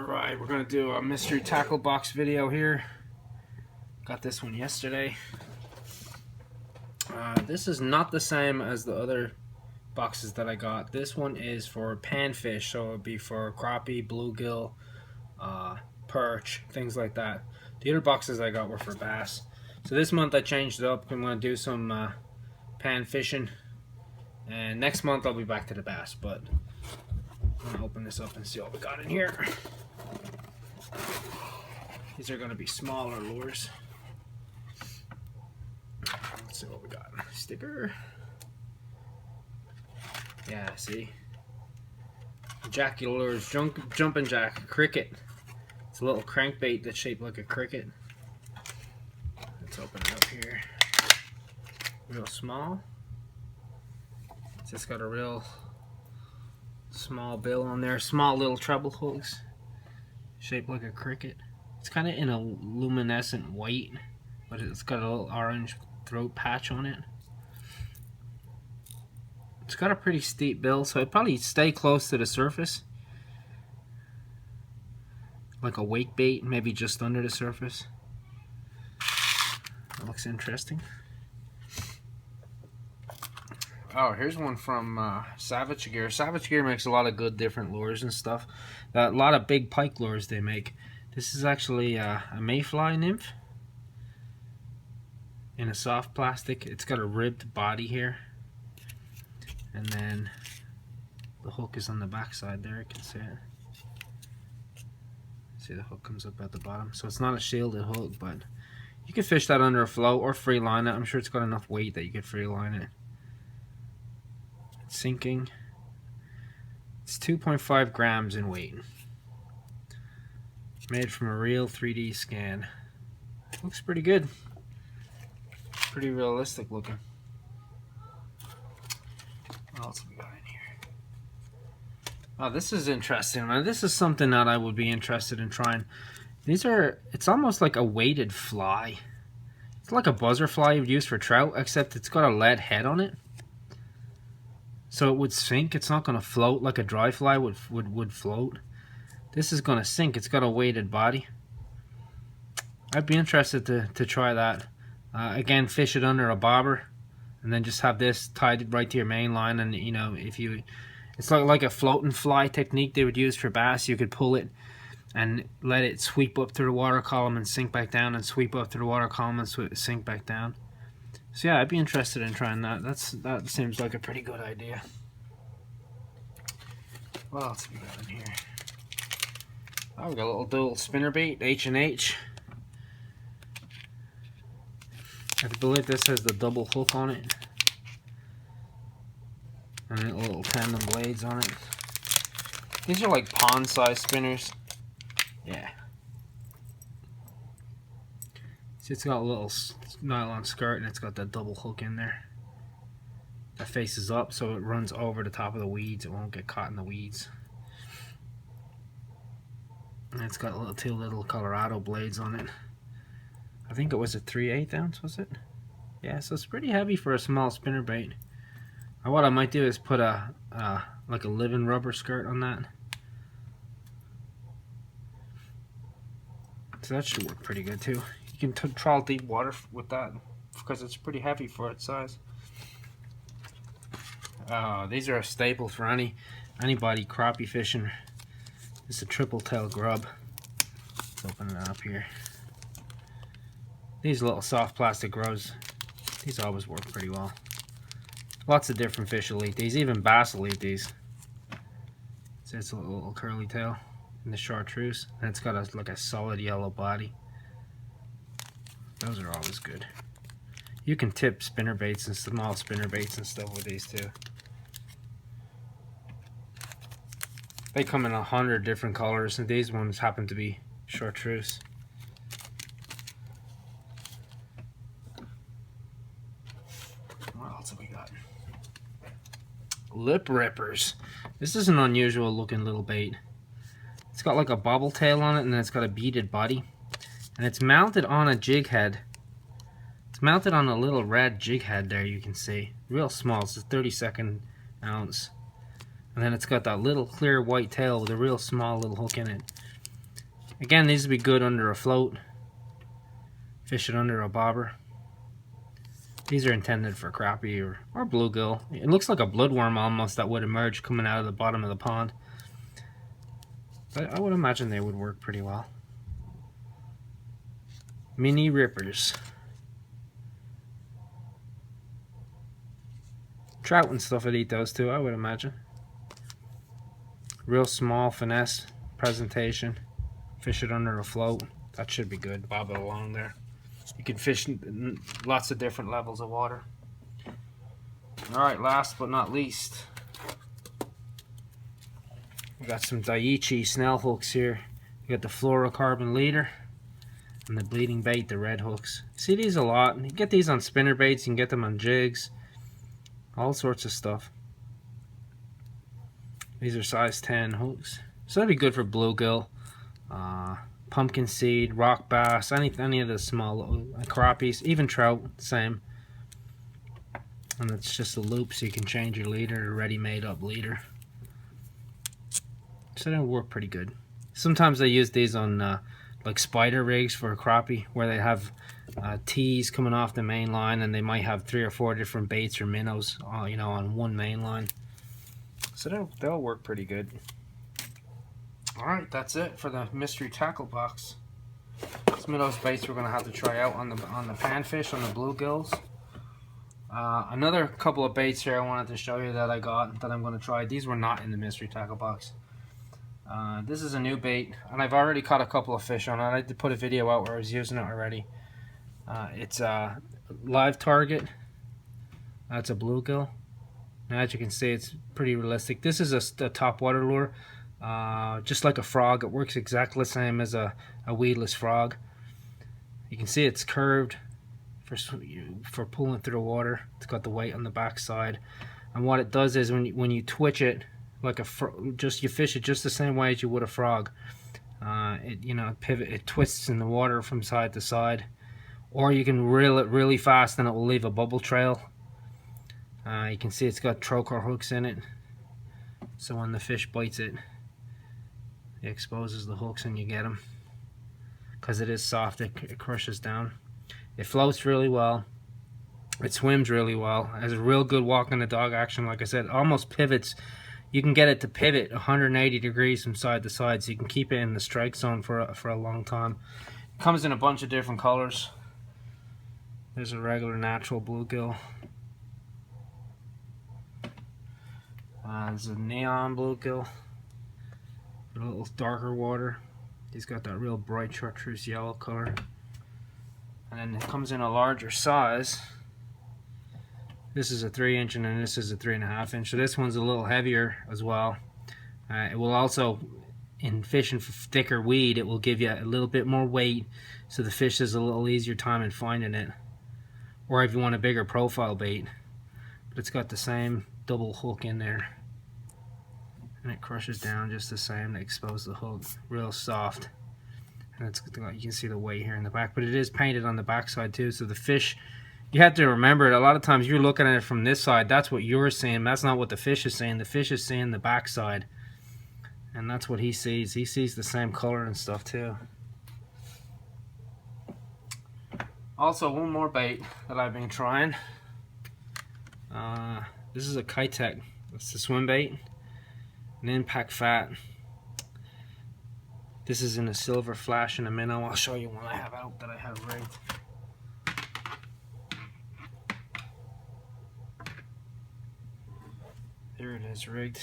Alright, we're going to do a mystery tackle box video here. Got this one yesterday. This is not the same as the other boxes that I got. This one is for panfish, so it would be for crappie, bluegill, perch, things like that. The other boxes I got were for bass. So this month I changed it up. I'm going to do some pan fishing, and next month I'll be back to the bass. But I'm going to open this up and see what we got in here. These are going to be smaller lures. Let's see what we got. Sticker. Yeah, see? Jacky lures, jumping jack, cricket. It's a little crankbait that's shaped like a cricket. Let's open it up here. Real small. It's just got a real small bill on there. Small little treble hooks, shaped like a cricket. It's kind of in a luminescent white, but it's got a little orange throat patch on it. It's got a pretty steep bill, so it'd probably stay close to the surface, like a wake bait, maybe just under the surface. That looks interesting. Oh, here's one from Savage Gear. Savage Gear makes a lot of good different lures and stuff. A lot of big pike lures they make. This is actually a mayfly nymph in a soft plastic. It's got a ribbed body here, and then the hook is on the back side there. You can see it. See, the hook comes up at the bottom, so it's not a shielded hook, but you can fish that under a float or free line it. I'm sure it's got enough weight that you could free line it. It's sinking. It's 2.5 grams in weight. Made from a real 3D scan. Looks pretty good. Pretty realistic looking. What else have we got in here? Oh, this is interesting. Now, this is something that I would be interested in trying. It's almost like a weighted fly. It's like a buzzer fly you'd use for trout, except it's got a lead head on it. So it would sink. It's not going to float like a dry fly would float. This is going to sink. It's got a weighted body. I'd be interested to try that. Again, fish it under a bobber, and then just have this tied right to your main line. And you know, it's like a floating fly technique they would use for bass. You could pull it and let it sweep up through the water column and sink back down, and sweep up through the water column and sink back down. So yeah, I'd be interested in trying that. That seems like a pretty good idea. What else have we got in here? Oh, we got a little dual spinnerbait, H&H. I believe this has the double hook on it, and little tandem blades on it. These are like pond-sized spinners. Yeah. See, it's got a little nylon skirt, and it's got that double hook in there that faces up, so it runs over the top of the weeds. It won't get caught in the weeds. And it's got two little Colorado blades on it. I think it was a 3/8 ounce, was it? Yeah, so it's pretty heavy for a small spinnerbait. What I might do is put like a living rubber skirt on that. So that should work pretty good too. You can trawl deep water with that because it's pretty heavy for its size. These are a staple for anybody crappie fishing. It's a triple tail grub. Let's open it up here. These little soft plastic grubs, these always work pretty well. Lots of different fish will eat these. Even bass will eat these. So it's a little curly tail and the chartreuse, and it's got like a solid yellow body. Those are always good. You can tip spinnerbaits and small spinnerbaits and stuff with these too. They come in 100 different colors, and these ones happen to be chartreuse. What else have we got? Lip rippers. This is an unusual looking little bait. It's got like a bobble tail on it, and then it's got a beaded body. And it's mounted on a jig head. It's mounted on a little red jig head there, you can see. Real small. It's a 32nd ounce. And then it's got that little clear white tail with a real small little hook in it. Again, these would be good under a float. Fish it under a bobber. These are intended for crappie or bluegill. It looks like a bloodworm almost that would emerge coming out of the bottom of the pond. But I would imagine they would work pretty well. Mini rippers. Trout and stuff would eat those too, I would imagine. Real small finesse presentation. Fish it under a float. That should be good. Bob it along there. You can fish in lots of different levels of water. Alright, last but not least, we got some Daiichi snell hooks here. We got the fluorocarbon leader and the bleeding bait, the red hooks. See these a lot. You get these on spinner baits, you can get them on jigs, all sorts of stuff. These are size 10 hooks. So that'd be good for bluegill, pumpkin seed, rock bass, any of the small crappies, even trout, same. And it's just a loop so you can change your leader to ready-made up leader. So that'll work pretty good. Sometimes I use these on like spider rigs for a crappie, where they have tees coming off the main line, and they might have 3 or 4 different baits or minnows, you know, on one main line. So they'll work pretty good. Alright, that's it for the mystery tackle box. Some of those baits we're going to have to try out on the panfish, on the bluegills. Another couple of baits here I wanted to show you that I got that I'm going to try. These were not in the mystery tackle box. This is a new bait, and I've already caught a couple of fish on it. I did put a video out where I was using it already. It's a live target. That's a bluegill. Now, as you can see, it's pretty realistic. This is a top water lure. Just like a frog, it works exactly the same as a weedless frog. You can see it's curved for pulling through the water. It's got the weight on the back side, and what it does is when you twitch it like you fish it just the same way as you would a frog. It twists in the water from side to side, or you can reel it really fast and it will leave a bubble trail. You can see it's got trocar hooks in it, so when the fish bites it, it exposes the hooks and you get them. Because it is soft, it crushes down. It floats really well. It swims really well. It has a real good walk in the dog action. Like I said, it almost pivots. You can get it to pivot 180 degrees from side to side, so you can keep it in the strike zone for a long time. It comes in a bunch of different colors. There's a regular natural bluegill. There's a neon bluegill, a little darker water. He's got that real bright chartreuse yellow color. And then it comes in a larger size. This is a 3-inch and then this is a 3.5-inch. So this one's a little heavier as well. It will also, in fishing for thicker weed, it will give you a little bit more weight, so the fish has a little easier time in finding it. Or if you want a bigger profile bait. But it's got the same double hook in there. And it crushes down just the same to expose the hook. Real soft. And you can see the weight here in the back. But it is painted on the back side too, so the fish, you have to remember it. A lot of times you're looking at it from this side. That's what you're seeing. That's not what the fish is seeing. The fish is seeing the back side. And that's what he sees. He sees the same color and stuff too. Also, one more bait that I've been trying. This is a Kitech. It's a swim bait. An impact fat. This is in a silver flash and a minnow. I'll show you one I have out that I have rigged. There it is, rigged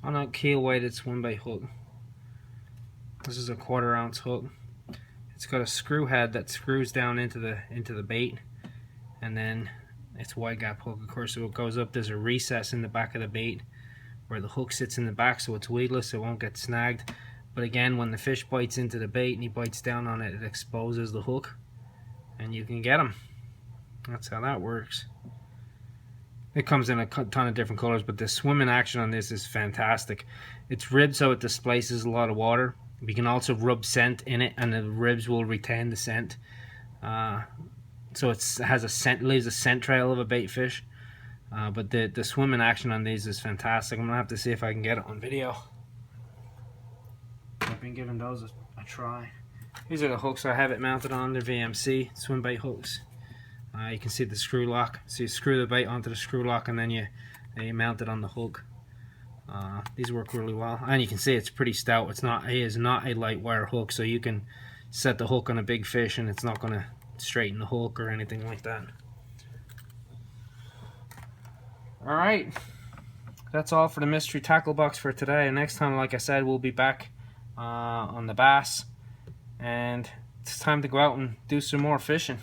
on a keel weighted swim bait hook. This is a 1/4 ounce hook. It's got a screw head that screws down into the bait, and then it's wide gap hook, of course. So it goes up. There's a recess in the back of the bait where the hook sits in the back, so it's weedless, so it won't get snagged. But again, when the fish bites into the bait and he bites down on it, it exposes the hook and you can get him. That's how that works. It comes in a ton of different colors, but the swimming action on this is fantastic. It's ribbed so it displaces a lot of water. We can also rub scent in it, and the ribs will retain the scent. So it has a scent, leaves a scent trail of a bait fish. But the swimming action on these is fantastic. I'm gonna have to see if I can get it on video. been giving those a try. These are the hooks I have it mounted on. They're VMC swim bait hooks. You can see the screw lock. So you screw the bait onto the screw lock and then you mount it on the hook. These work really well, and you can see it's pretty stout. It is not a light wire hook, so you can set the hook on a big fish and it's not going to straighten the hook or anything like that. Alright, that's all for the mystery tackle box for today. And next time, like I said, we'll be back on the bass, and it's time to go out and do some more fishing.